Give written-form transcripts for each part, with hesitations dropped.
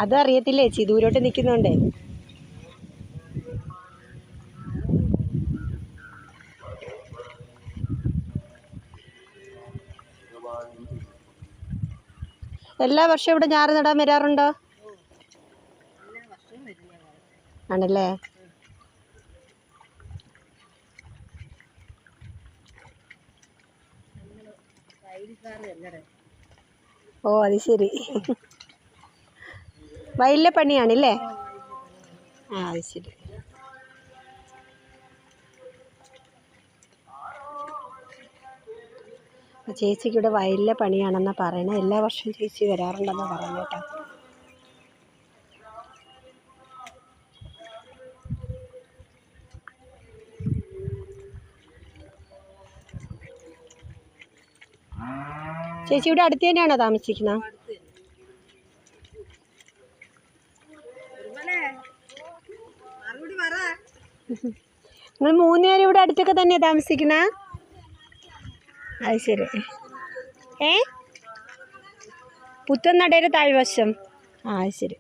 അതറിയത്തില്ല ചേച്ചി, ദൂരോട്ട് നിൽക്കുന്നുണ്ടേ. എല്ലാ വർഷവും ഇവിടെ ഞാറ് നടാൻ വരാറുണ്ടോ? ആണല്ലേ. ഓ അത് ശരി, വയലിലെ പണിയാണല്ലേ? ആ അത് ശരി. ചേച്ചിക്ക് ഇവിടെ വയലിലെ പണിയാണെന്നാണ് പറയണത്. എല്ലാ വർഷവും ചേച്ചി വരാറുണ്ടെന്നാണ് പറയുന്നത് കേട്ടോ. ചേച്ചി ഇവിടെ അടുത്ത് തന്നെയാണോ താമസിക്കുന്നത്? നിങ്ങൾ 3 പേരും ഇവിടെ അടുത്തൊക്കെ തന്നെയാണ് താമസിക്കുന്ന? അത് ശരി. പുത്തനടയുടെ താഴ്വശം. ആ അത് ശരി.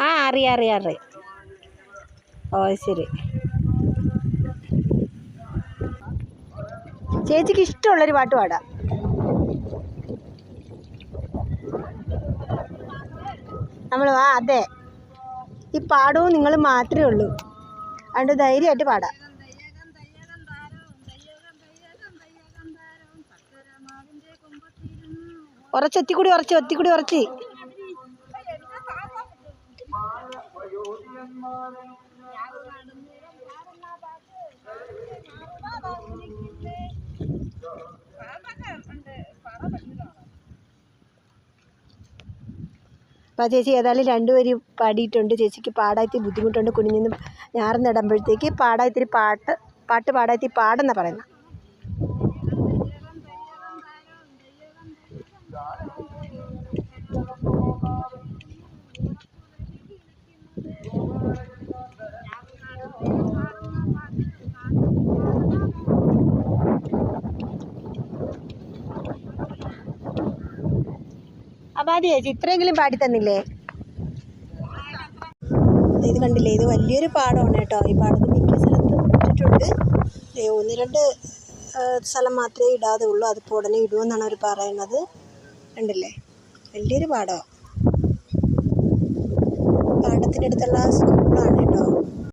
ആ അറിയാം. ഓ ശരി. ചേച്ചിക്ക് ഇഷ്ടമുള്ളൊരു പാട്ട് പാടാം. അതെ, ഈ പാടവും നിങ്ങൾ മാത്രമേ ഉള്ളൂ, അതുകൊണ്ട് ധൈര്യമായിട്ട് പാടാം. ഒത്തിക്കൂടി ഉറച്ച്. അപ്പോൾ ചേച്ചി ഏതായാലും 2 വരി പാടിയിട്ടുണ്ട്. ചേച്ചിക്ക് പാടായിത്തി ബുദ്ധിമുട്ടുണ്ട്, കുനിഞ്ഞിന്ന് ഞാറ് നടുമ്പോഴത്തേക്ക് പാടായിത്തിരി പാട്ട് പാടായിത്തി പാടെന്നാണ് പറയുന്നത്. അപ്പം അത് ചേച്ചി ഇത്രയെങ്കിലും പാടി തന്നില്ലേ? ഇത് കണ്ടില്ലേ, ഇത് വലിയൊരു പാടമാണ് കേട്ടോ. ഈ പാടത്ത് മിക്ക സ്ഥലത്തും ഇട്ടിട്ടുണ്ട്. 1-2 സ്ഥലം മാത്രമേ ഇടാതെ ഉള്ളൂ. അതിപ്പോൾ ഉടനെ ഇടുമെന്നാണ് അവർ പറയുന്നത്. കണ്ടില്ലേ, വലിയൊരു പാടമാണ്. പാടത്തിൻ്റെ അടുത്തുള്ള സ്കൂളാണ് കേട്ടോ.